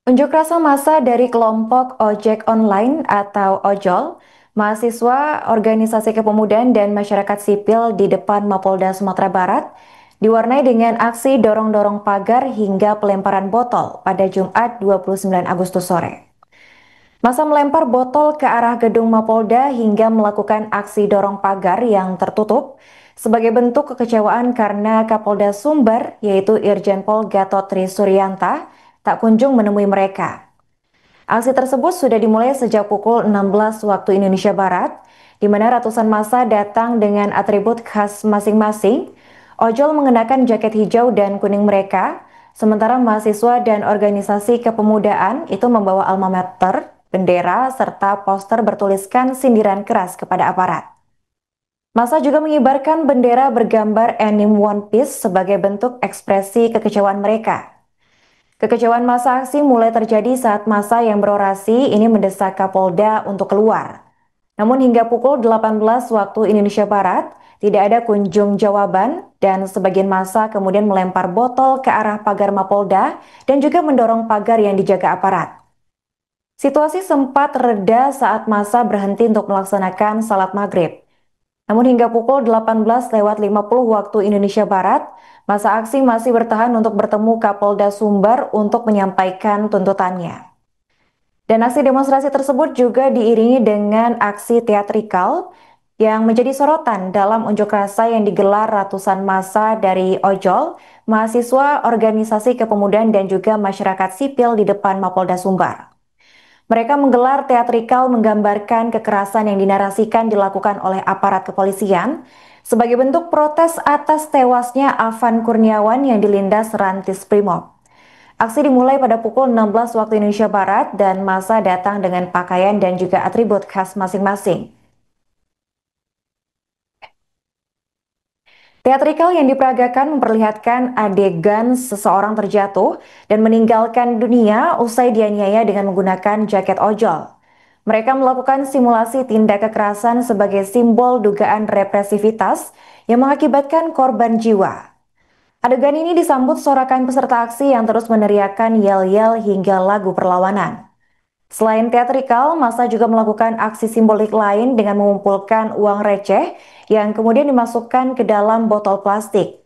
Unjuk rasa massa dari kelompok ojek online atau ojol, mahasiswa, organisasi kepemudaan dan masyarakat sipil di depan Mapolda Sumatera Barat diwarnai dengan aksi dorong-dorong pagar hingga pelemparan botol pada Jumat 29 Agustus sore. Massa melempar botol ke arah gedung Mapolda hingga melakukan aksi dorong pagar yang tertutup sebagai bentuk kekecewaan karena Kapolda Sumbar, yaitu Irjen Pol Gatot Trisurianta, tak kunjung menemui mereka. Aksi tersebut sudah dimulai sejak pukul 16 waktu Indonesia Barat, di mana ratusan massa datang dengan atribut khas masing-masing. Ojol mengenakan jaket hijau dan kuning mereka, sementara mahasiswa dan organisasi kepemudaan itu membawa alma mater, bendera, serta poster bertuliskan sindiran keras kepada aparat. Massa juga mengibarkan bendera bergambar anime One Piece sebagai bentuk ekspresi kekecewaan mereka. Kekecewaan massa aksi mulai terjadi saat massa yang berorasi ini mendesak Kapolda untuk keluar. Namun hingga pukul 18 waktu Indonesia Barat, tidak ada kunjung jawaban dan sebagian massa kemudian melempar botol ke arah pagar Mapolda dan juga mendorong pagar yang dijaga aparat. Situasi sempat reda saat massa berhenti untuk melaksanakan salat maghrib. Namun hingga pukul 18.50 waktu Indonesia Barat, massa aksi masih bertahan untuk bertemu Kapolda Sumbar untuk menyampaikan tuntutannya. Dan aksi demonstrasi tersebut juga diiringi dengan aksi teatrikal yang menjadi sorotan dalam unjuk rasa yang digelar ratusan massa dari ojol, mahasiswa, organisasi kepemudaan dan juga masyarakat sipil di depan Mapolda Sumbar. Mereka menggelar teatrikal menggambarkan kekerasan yang dinarasikan dilakukan oleh aparat kepolisian sebagai bentuk protes atas tewasnya Afan Kurniawan yang dilindas Rantis Primob. Aksi dimulai pada pukul 16 waktu Indonesia Barat dan massa datang dengan pakaian dan juga atribut khas masing-masing. Teatrikal yang diperagakan memperlihatkan adegan seseorang terjatuh dan meninggalkan dunia usai dianiaya dengan menggunakan jaket ojol. Mereka melakukan simulasi tindak kekerasan sebagai simbol dugaan represivitas yang mengakibatkan korban jiwa. Adegan ini disambut sorakan peserta aksi yang terus meneriakkan yel-yel hingga lagu perlawanan. Selain teatrikal, massa juga melakukan aksi simbolik lain dengan mengumpulkan uang receh yang kemudian dimasukkan ke dalam botol plastik.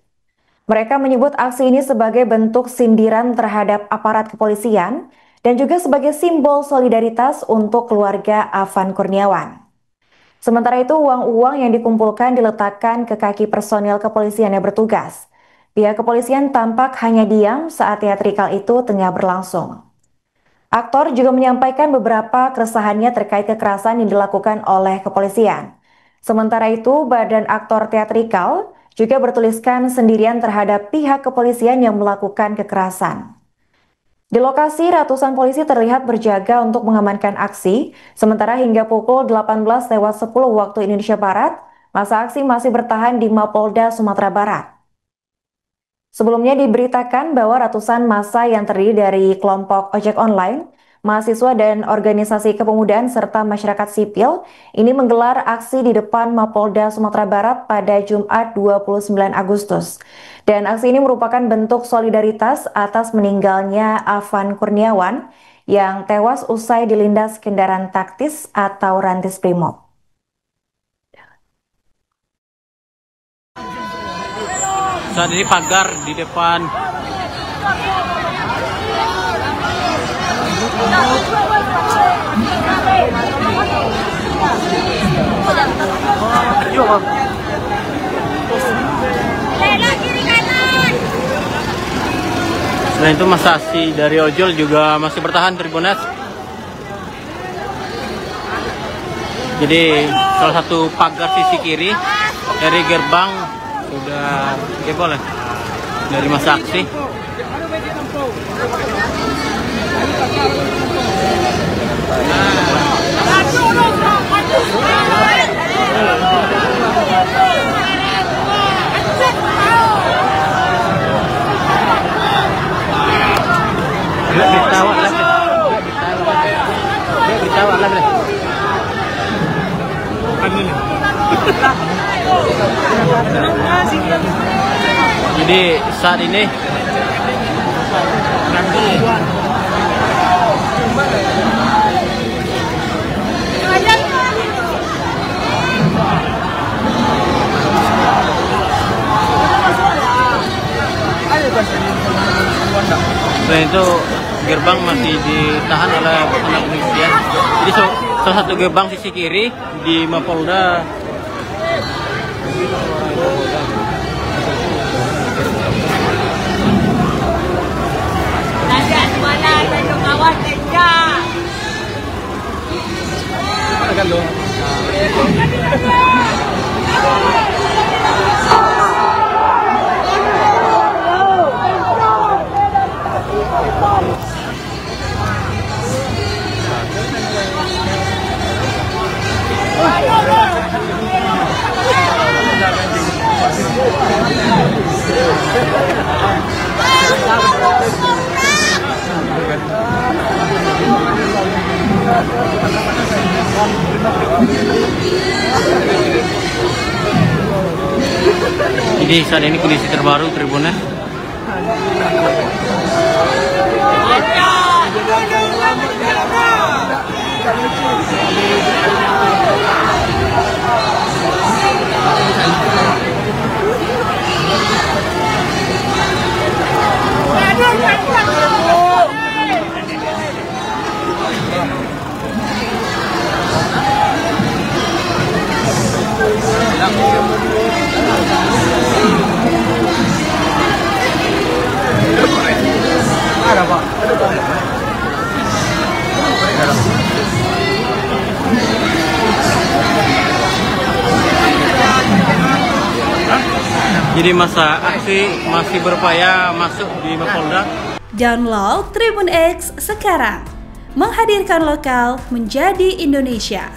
Mereka menyebut aksi ini sebagai bentuk sindiran terhadap aparat kepolisian dan juga sebagai simbol solidaritas untuk keluarga Afan Kurniawan. Sementara itu, uang-uang yang dikumpulkan diletakkan ke kaki personil kepolisian yang bertugas. Pihak kepolisian tampak hanya diam saat teatrikal itu tengah berlangsung. Aktor juga menyampaikan beberapa keresahannya terkait kekerasan yang dilakukan oleh kepolisian. Sementara itu, badan aktor teatrikal juga bertuliskan sendirian terhadap pihak kepolisian yang melakukan kekerasan. Di lokasi, ratusan polisi terlihat berjaga untuk mengamankan aksi, sementara hingga pukul 18.10 waktu Indonesia Barat, massa aksi masih bertahan di Mapolda Sumatera Barat. Sebelumnya diberitakan bahwa ratusan massa yang terdiri dari kelompok ojek online, mahasiswa dan organisasi kepemudaan serta masyarakat sipil ini menggelar aksi di depan Mapolda Sumatera Barat pada Jumat 29 Agustus. Dan aksi ini merupakan bentuk solidaritas atas meninggalnya Afan Kurniawan yang tewas usai dilindas kendaraan taktis atau Rantis Primob. Saat ini pagar di depan selain itu massa aksi dari ojol juga masih bertahan Tribunas. Jadi salah satu pagar sisi kiri dari gerbang sudah jebol ya dari massa aksi. Jadi saat ini itu gerbang masih ditahan oleh anak polisian. Jadi salah satu gerbang sisi kiri di Mapolda. Jadi saat ini kondisi terbaru Tribunnya. Jadi masa aksi masih berupaya masuk di Mapolda. Download Tribun X sekarang, menghadirkan lokal menjadi Indonesia.